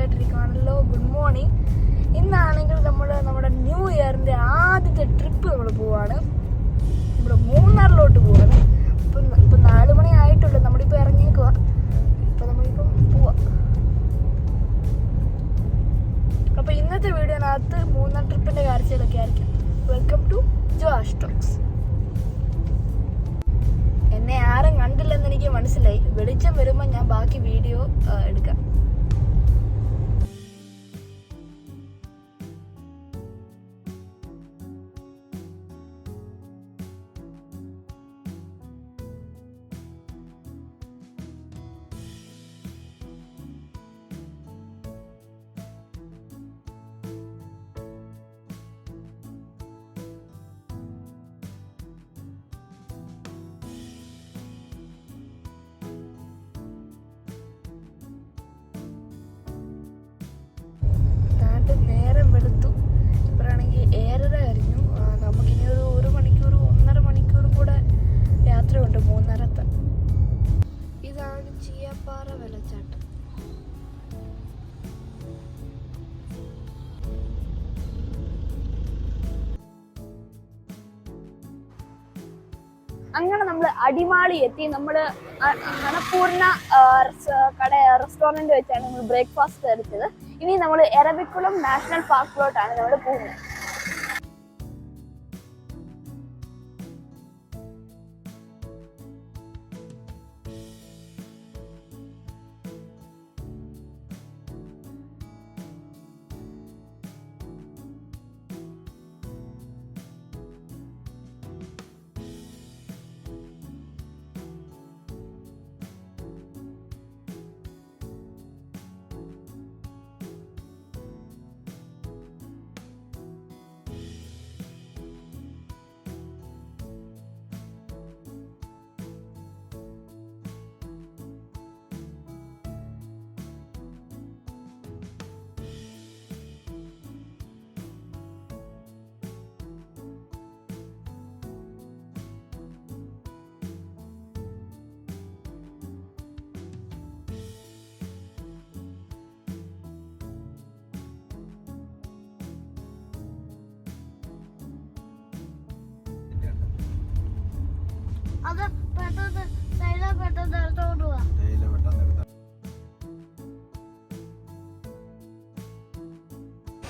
സുഖമായിട്ടിരിക്കുകയാണല്ലോ. Good morning. ഇന്നാണെങ്കിൽ നമ്മുടെ new ഇയറിൻ്റെ ആദ്യത്തെ ട്രിപ്പ് നമ്മൾ പോവാണ്. നമ്മുടെ മൂന്നാറിലോട്ട് പോവാണ്. ഇപ്പം 4 മണി ആയിട്ടുള്ളൂ. നമ്മളിപ്പോൾ ഇറങ്ങിയേക്കുക. ഇപ്പം നമ്മളിപ്പം പോവാം. അപ്പോൾ ഇന്നത്തെ വീഡിയോനകത്ത് മൂന്നാർ ട്രിപ്പിൻ്റെ കാഴ്ചകളൊക്കെ ആയിരിക്കും. Welcome to Josh Talks. എന്നെ ആരും കണ്ടില്ലെന്ന് എനിക്ക് മനസ്സിലായി. വെളിച്ചം വരുമ്പോൾ ഞാൻ ബാക്കി വീഡിയോ എടുക്കാം. നേരം വെളുത്തു. ഇപ്പോഴാണെങ്കിൽ 7:30 കഴിഞ്ഞു. നമുക്കിനി ഒരു മണിക്കൂർ 1.5 മണിക്കൂറും കൂടെ യാത്രയുണ്ട് മൂന്നാറെത്താൻ. ഇതാണ് ചീയപ്പാറ വെള്ളച്ചാട്ടം. അങ്ങനെ നമ്മൾ അടിമാലി എത്തി. നമ്മൾ മണപ്പൂർണ്ണ റെസ്റ്റോറൻറ്റ് വെച്ചാണ് നമ്മൾ ബ്രേക്ക്ഫാസ്റ്റ് എടുത്തത്. ഇനി നമ്മൾ എരവിക്കുളം നാഷണൽ പാർക്കിലോട്ടാണ് നമ്മൾ പോകുന്നത്.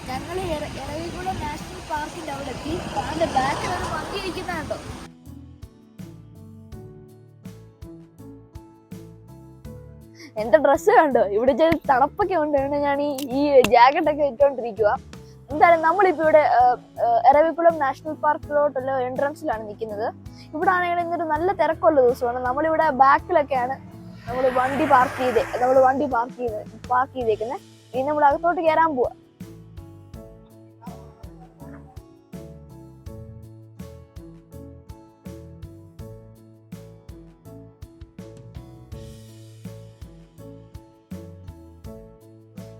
ഞങ്ങൾ എരവികുളം നാഷണൽ പാർക്കിന്റെ അവിടെ എത്തി. അതിന്റെ ബാക്കിൽ ഒരു വണ്ടി ഇരിക്കുന്നുണ്ടോ? എന്റെ ഡ്രസ്സ് കണ്ടോ? ഇവിടെ തണുപ്പൊക്കെ ഉണ്ട്. ഞാൻ ഈ ജാക്കറ്റ് ഒക്കെ ഇട്ടുകൊണ്ടിരിക്കുക. എന്തായാലും നമ്മളിപ്പോൾ ഇവിടെ എരവികുളം നാഷണൽ പാർക്കിലോട്ടുള്ള എൻട്രൻസിലാണ് നിൽക്കുന്നത്. ഇവിടെ ആണെങ്കിൽ ഇന്നൊരു നല്ല തിരക്കുള്ള ദിവസമാണ്. നമ്മളിവിടെ ബാക്കിലൊക്കെയാണ് നമ്മൾ വണ്ടി പാർക്ക് ചെയ്തേക്കുന്നത്. ഇനി നമ്മൾ അകത്തോട്ട് കയറാൻ പോവാ.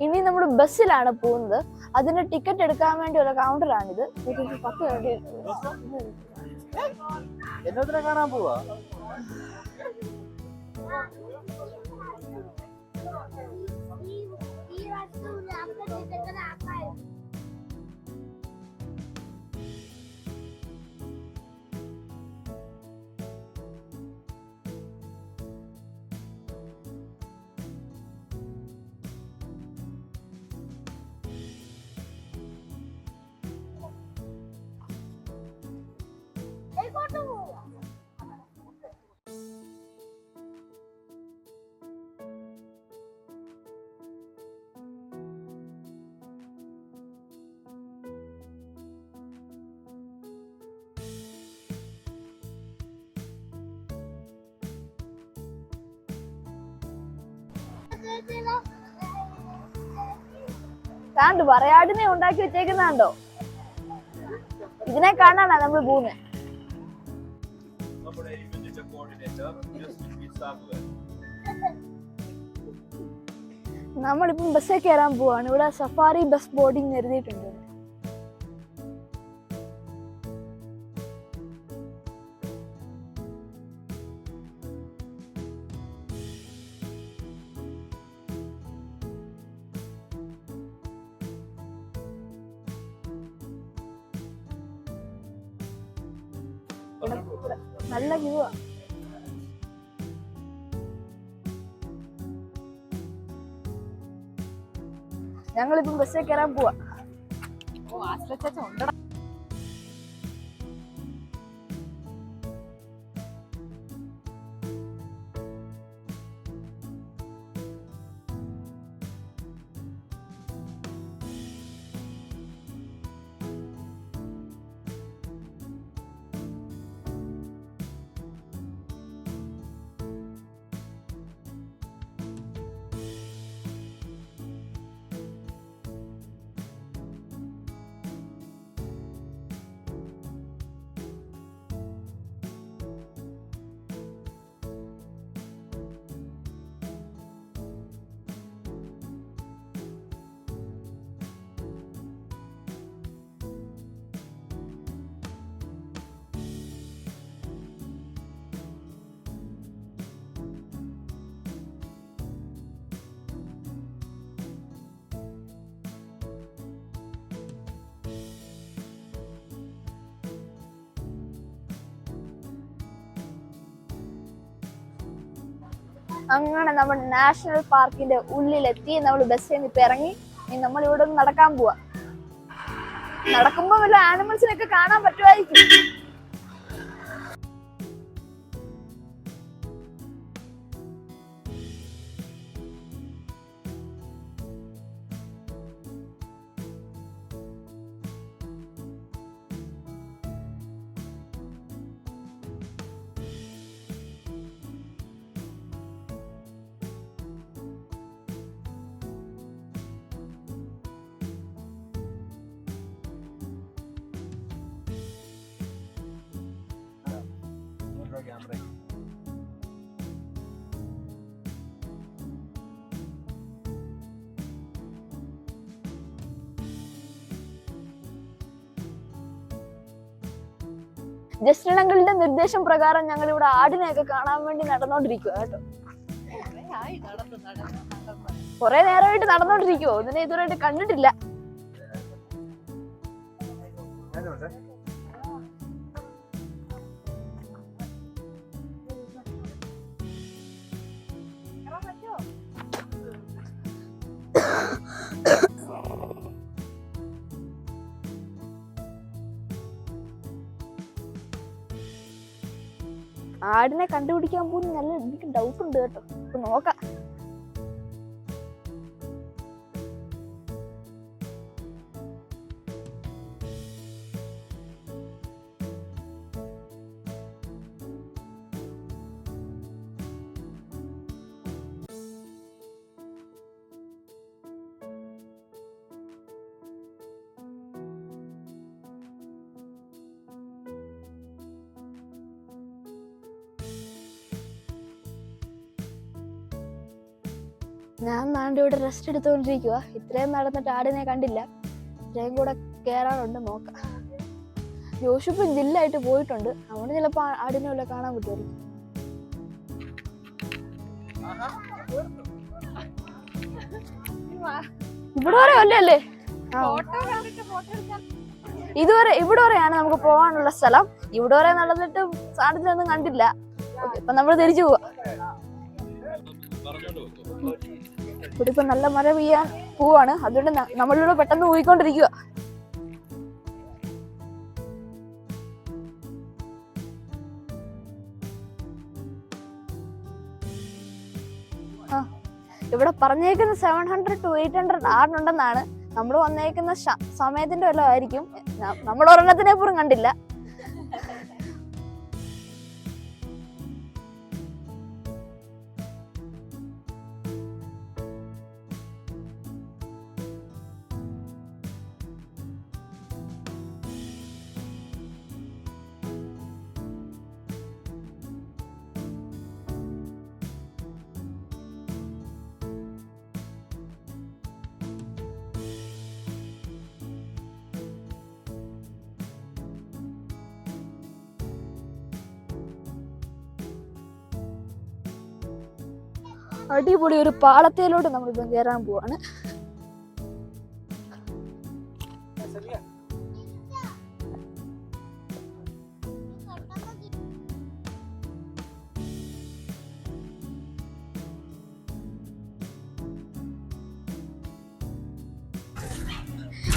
ഇനി നമ്മൾ ബസ്സിലാണ് പോകുന്നത്. അതിന്റെ ടിക്കറ്റ് എടുക്കാൻ വേണ്ടി ഒരു കൗണ്ടറാണിത്. 10 എന്നതിനെ കാണാൻ പോവാ. താണ്ട് പറയാടിനെ ഉണ്ടാക്കി വെച്ചേക്കുന്നുണ്ടോ? ഇതിനെ കാണാനാ നമ്മൾ പോകുന്നത്. നമ്മളിപ്പം ബസ്സിൽ കയറാൻ പോവാണ്. ഇവിടെ സഫാരി ബസ് ബോർഡിങ് എഴുതിയിട്ടുണ്ട്. നല്ല വ്യൂ ആ. ഞങ്ങളിപ്പം ബസ്സിൽ കയറാൻ പോവാ. അങ്ങനെ നമ്മൾ നാഷണൽ പാർക്കിന്റെ ഉള്ളിലെത്തി. നമ്മൾ ബസ്സിൽ നിന്ന് ഇപ്പൊ ഇറങ്ങി. ഇനി നമ്മൾ ഇവിടെ ഒന്ന് നടക്കാൻ പോവാ. നടക്കുമ്പോ വല്ല ആനിമൽസിനൊക്കെ കാണാൻ പറ്റുമായിരിക്കും. ജസ്റ്റിൻ അങ്കിളിന്റെ നിർദ്ദേശം പ്രകാരം ഞങ്ങൾ ഇവിടെ ആടിനെയൊക്കെ കാണാൻ വേണ്ടി നടന്നോണ്ടിരിക്കുക കേട്ടോ. കൊറേ നേരമായിട്ട് നടന്നോണ്ടിരിക്കുവോ, ഇതിനെ ഇതുവരെയായിട്ട് കണ്ടിട്ടില്ല. ആടിനെ കണ്ടുപിടിക്കാൻ പോലും നല്ല എനിക്ക് ഡൗട്ട് ഉണ്ട് കേട്ടോ. അപ്പൊ നോക്കാം. ഞാൻ നാണ്ട് ഇവിടെ റെസ്റ്റ് എടുത്തുകൊണ്ടിരിക്കുക. ഇത്രയും നടന്നിട്ട് ആടിനെ കണ്ടില്ല. ഇത്രയും കൂടെ കയറാനുണ്ട്, നോക്കാം. ജോഷിപ്പം ജില്ലായിട്ട് പോയിട്ടുണ്ട്. അവിടെ ചിലപ്പോ ആടിനെ വല്ല കാണാൻ പറ്റുമായിരിക്കും. ഇവിടെ വരെ അല്ലേ? ഇതുവരെ ഇവിടെ വരെയാണ് നമുക്ക് പോകാനുള്ള സ്ഥലം. ഇവിടെ വരെ നടന്നിട്ട് ആടിനൊന്നും കണ്ടില്ല. ഇപ്പൊ നമ്മൾ തിരിച്ചു പോവാ. ഇവിടെ ഇപ്പൊ നല്ല മഴ പെയ്യാൻ പോവാണ്. അതുകൊണ്ട് നമ്മളിവിടെ പെട്ടെന്ന് പോയിക്കൊണ്ടിരിക്കുക. ഇവിടെ പറഞ്ഞേക്കുന്ന 700 to 800 ആടുണ്ടെന്നാണ്. നമ്മൾ വന്നേക്കുന്ന സമയത്തിന്റെ വല്ലതും ആയിരിക്കും. നമ്മൾ ഒരെണ്ണത്തിനെ പോലും കണ്ടില്ല. അടിപൊളി ഒരു പാളത്തിലോട്ട് നമ്മളിപ്പം കയറാൻ പോവാണ്.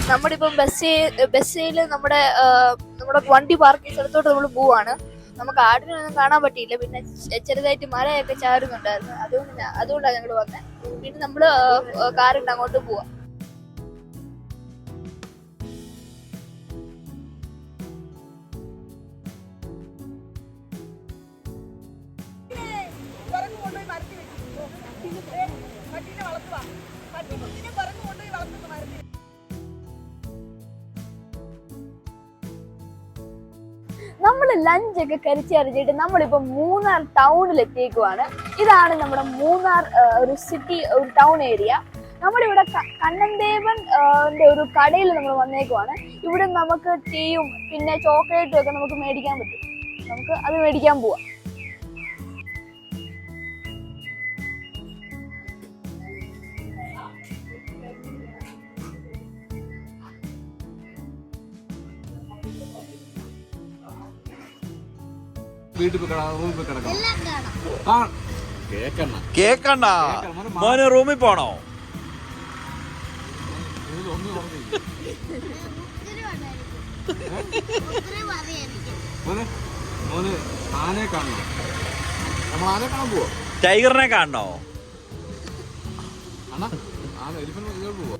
നമ്മളിപ്പം ബസ്സിൽ നമ്മുടെ വണ്ടി പാർക്ക് ചെയ്ത സ്ഥലത്തോട്ട് നമ്മൾ പോവാണ്. നമുക്ക് ആടിനൊന്നും കാണാൻ പറ്റിയില്ല. പിന്നെ ചെറുതായിട്ട് മഴയൊക്കെ ചാരുന്നുണ്ടായിരുന്നു. അതുകൊണ്ടാണ് ഞങ്ങൾ വന്നത്. പിന്നെ നമ്മള് കാറിട്ട് അങ്ങോട്ട് പോവാം. നമ്മൾ ലഞ്ചൊക്കെ കഴിച്ചറിഞ്ഞിട്ട് നമ്മളിപ്പോ മൂന്നാർ ടൗണിൽ എത്തിയേക്കുവാണ്. ഇതാണ് നമ്മുടെ മൂന്നാർ ഒരു സിറ്റി, ഒരു ടൗൺ ഏരിയ. നമ്മളിവിടെ കണ്ണൻദേവൻ ഒരു കടയിൽ നമ്മൾ വന്നേക്കുവാണ്. ഇവിടെ നമുക്ക് ടീയും പിന്നെ ചോക്ലേറ്റും ഒക്കെ നമുക്ക് മേടിക്കാൻ പറ്റും. നമുക്ക് അത് മേടിക്കാൻ പോവാം. കേക്കണ്ട മോന് റൂമിൽ പോണോ? ആനയെ കാണണം. നമ്മൾ ആനയെ കാണാൻ പോവോ? ടൈഗറിനെ കാണണോ? ആന എലിഫന്റ് പോവോ?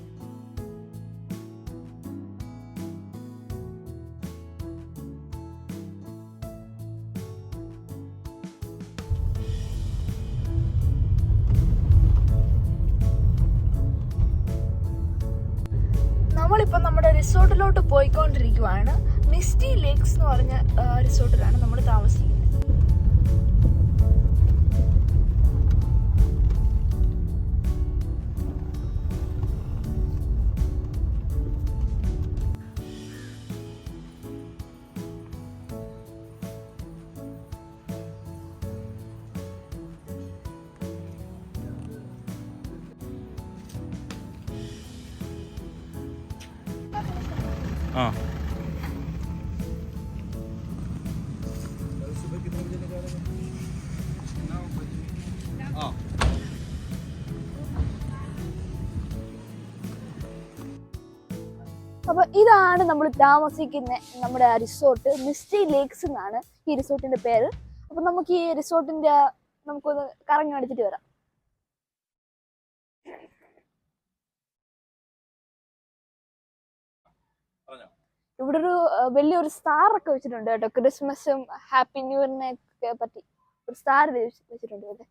നമ്മളിപ്പോ നമ്മുടെ റിസോർട്ടിലോട്ട് പോയിക്കൊണ്ടിരിക്കുവാണ്. മിസ്റ്റി ലേക്സ് എന്ന് പറഞ്ഞ റിസോർട്ടിലാണ് നമ്മൾ താമസിക്കുന്നത്. ആ അപ്പൊ ഇതാണ് നമ്മൾ താമസിക്കുന്ന നമ്മുടെ റിസോർട്ട്. മിസ്റ്റി ലേക്സ് എന്നാണ് ഈ റിസോർട്ടിന്റെ പേര്. അപ്പൊ നമുക്ക് ഈ റിസോർട്ടിന്റെ നമുക്കൊന്ന് കറങ്ങി അടിച്ചിട്ട് വരാം. ഇവിടെ ഒരു വലിയൊരു സ്റ്റാർ ഒക്കെ വെച്ചിട്ടുണ്ട് കേട്ടോ. ക്രിസ്മസും ഹാപ്പി ന്യൂ ഇയറിനെ ഒക്കെ പറ്റി ഒരു സ്റ്റാർ വെച്ചിട്ടുണ്ട് ഇവിടെ.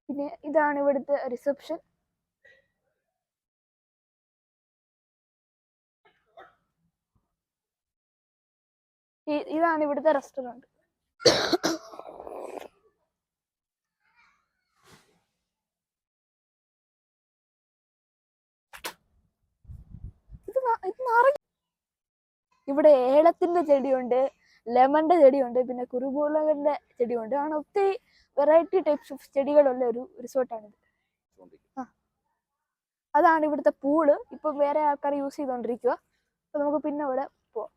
പിന്നെ ഇതാണ് ഇവിടുത്തെ റിസപ്ഷൻ. ഇതാണ് ഇവിടുത്തെ റെസ്റ്റോറന്റ്. ഇവിടെ ഏലത്തിന്റെ ചെടിയുണ്ട്, ലെമന്റെ ചെടിയുണ്ട്, പിന്നെ കുരുമുളകിന്റെ ചെടിയുണ്ട്. ആണ് ഒത്തിരി വെറൈറ്റി ടൈപ്സ് ഓഫ് ചെടികളുള്ള ഒരു റിസോർട്ടാണിത്. അതാണ് ഇവിടുത്തെ പൂള്. ഇപ്പൊ വേറെ ആൾക്കാർ യൂസ് ചെയ്തോണ്ടിരിക്കുക. അപ്പൊ നമുക്ക് പിന്നെ ഇവിടെ പോവാം.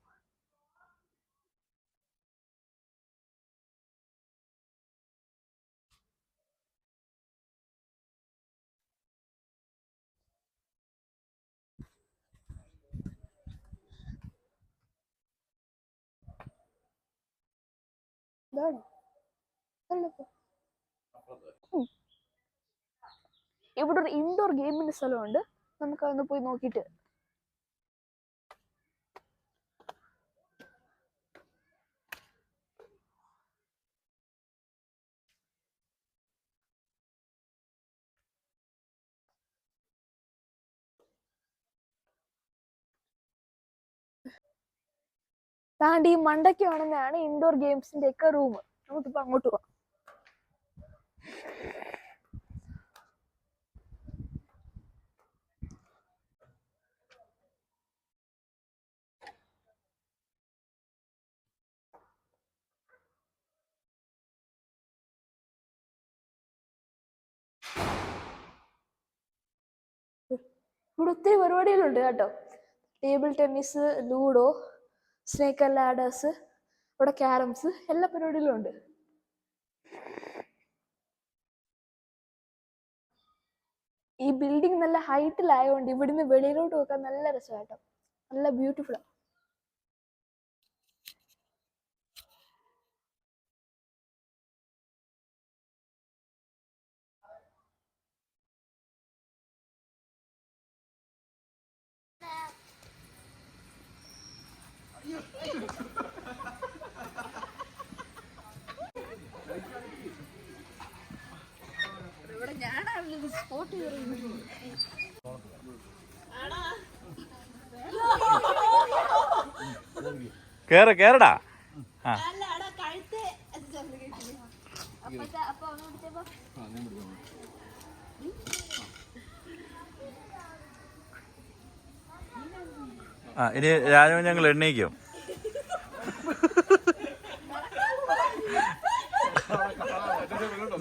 ഇവിടെ ഒരു ഇൻഡോർ ഗെയിമിന്റെ സ്ഥലമുണ്ട്. നമുക്ക് അതൊന്ന് പോയി നോക്കിയിട്ട്. താണ്ട് ഈ മണ്ടയ്ക്ക് കാണുന്നതാണ് ഇൻഡോർ ഗെയിംസിന്റെ ഒക്കെ റൂം. നമുക്കിപ്പോ അങ്ങോട്ട് പോവാം. ഇവിടെ ഒത്തിരി പരിപാടികളുണ്ട് കേട്ടോ. Table tennis, ludo, snake and ladders, ഇവിടെ ക്യാരംസ്, എല്ലാ പരിപാടികളും ഉണ്ട്. ഈ ബിൽഡിംഗ് നല്ല ഹൈറ്റിലായതുകൊണ്ട് ഇവിടുന്ന് വെളിയിലോട്ട് നോക്കാൻ നല്ല രസമായിട്ടോ, നല്ല ബ്യൂട്ടിഫുൾ. കേറടാ. ആ ഇനി രാജു ഞങ്ങൾ എണ്ണീക്കും.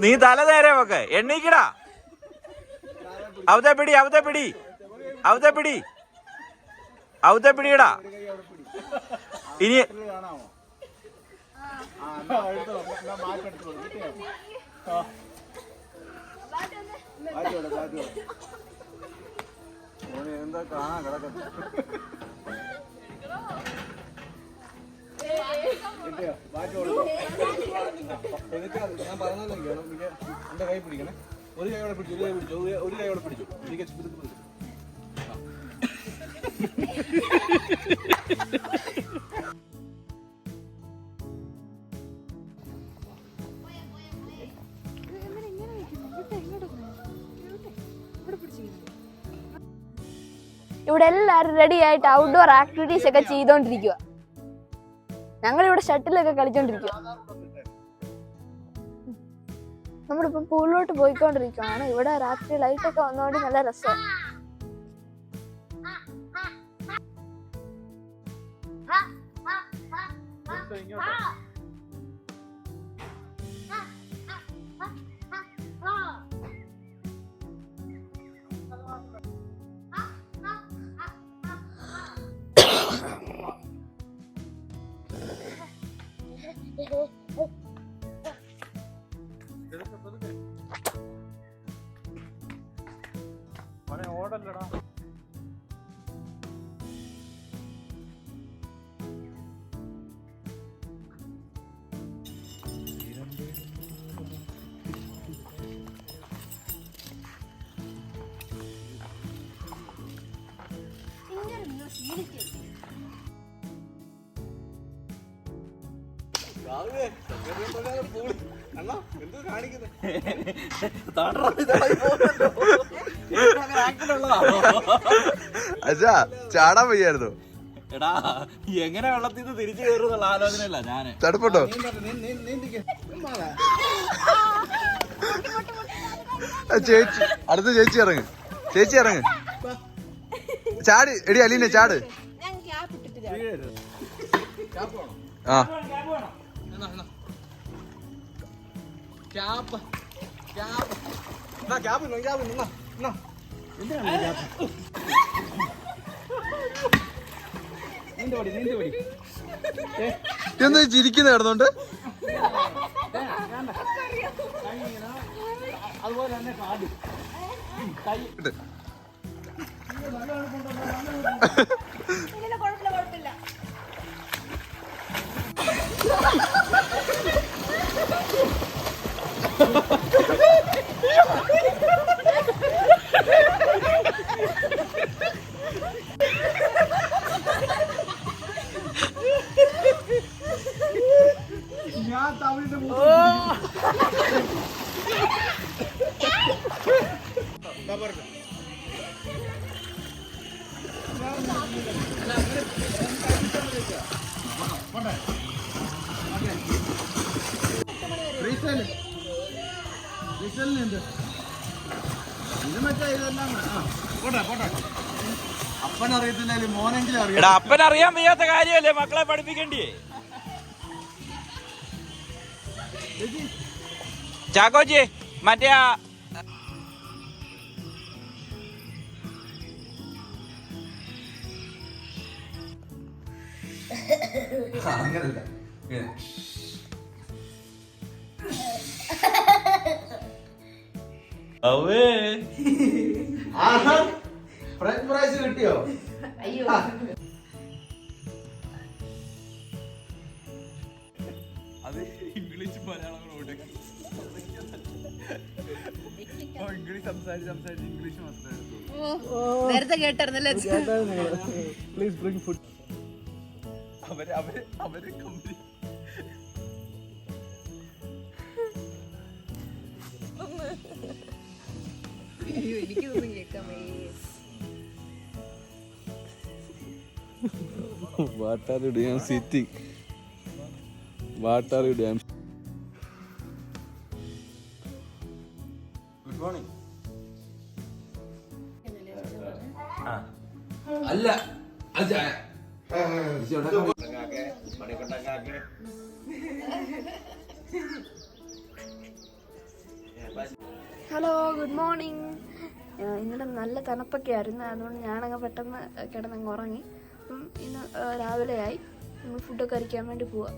നീ തല നേരെ വെക്ക്, എണ്ണീക്കടാ. അവത്തെ പിടിയടാ. ഇനി എന്താ കാണാൻ കിടക്കുന്നു. ഞാൻ പറഞ്ഞല്ലോ എന്റെ കൈ പിടിക്കണേ. ഒരു കൈയോടെ പിടിച്ചു, ഒരു കൈയോടെ പിടിച്ചു. ഇവിടെ എല്ലാവരും റെഡി ആയിട്ട് ഔട്ട്ഡോർ ആക്ടിവിറ്റീസ് ഒക്കെ ചെയ്തോണ്ടിരിക്കുക. ഞങ്ങളിവിടെ ഷട്ടിലൊക്കെ കളിച്ചോണ്ടിരിക്കുക. നമ്മളിപ്പം പൂളിലോട്ട് പോയിക്കൊണ്ടിരിക്കുകയാണ്. ഇവിടെ രാത്രി ലൈറ്റ് ഒക്കെ വന്നോണ്ട് നല്ല രസമാണ്. ഓടല്ലടാ. അച്ഛാ ചാടാൻ വയ്യായിരുന്നു. എടാ എങ്ങനെ വെള്ളത്തിൽ നിന്ന് തിരിച്ചു കയറുന്നുള്ള ആലോചനയല്ല ഞാന്. തടുപ്പട്ടോ ചേച്ചി, അടുത്ത ചേച്ചി ഇറങ്ങ്, ചാട്. എടി അലീനെ ചാട്. ആ എന്താ ചിരിക്കുന്ന കിടന്നോണ്ട്? അതുപോലെ തന്നെ കാട് ഞാൻ തമിഴിന്റെ അപ്പനറിയത്തില്ല, മോനെങ്കിലും അറിയാം. എടാ അപ്പനറിയാൻ വയ്യാത്ത കാര്യമല്ലേ മക്കളെ പഠിപ്പിക്കണ്ടേ? ചാക്കോച്ചി മറ്റേ അങ്ങനല്ല അവേ ഫ്രഞ്ച് ഫ്രൈസ് കിട്ടിയോ? അയ്യോ അത് ഇംഗ്ലീഷ് മലയാളം ഇംഗ്ലീഷ് സംസാരിച്ച് ഇംഗ്ലീഷ് മാത്രമേ എടുത്തുള്ളൂ. നേരത്തെ കേട്ടായിരുന്നല്ലേ പ്ലീസ് ബ്രിങ് ഫുഡ്. അവര് കമ്പനി അയ്യോ എനിക്കൊന്നും കേൾക്കാൻ വയ്യ. What are you doing? I'm sitting. What are you doing? Good morning. അല്ല അത് ചായ. Hello good morning. ഇന്നലെ നല്ല തണുപ്പൊക്കെ ആയിരുന്നു, അതുകൊണ്ട് ഞാനങ്ങ് പെട്ടെന്ന് കിടന്നങ്ങ് ഉറങ്ങി. അപ്പം ഇന്ന് രാവിലെയായി, നമ്മൾ ഫുഡൊക്കെ കഴിക്കാൻ വേണ്ടി പോവാം.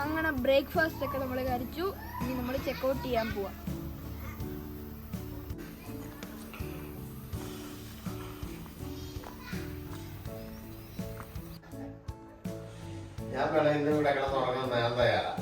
അങ്ങനെ ബ്രേക്ക്ഫാസ്റ്റ് ഒക്കെ നമ്മൾ കഴിച്ചു. ഇനി നമ്മൾ ചെക്കൗട്ട് ചെയ്യാൻ പോവാം. ഞാൻ ഇവിടെ കിടന്നുറങ്ങുന്ന ഞാൻ തയ്യാറാ.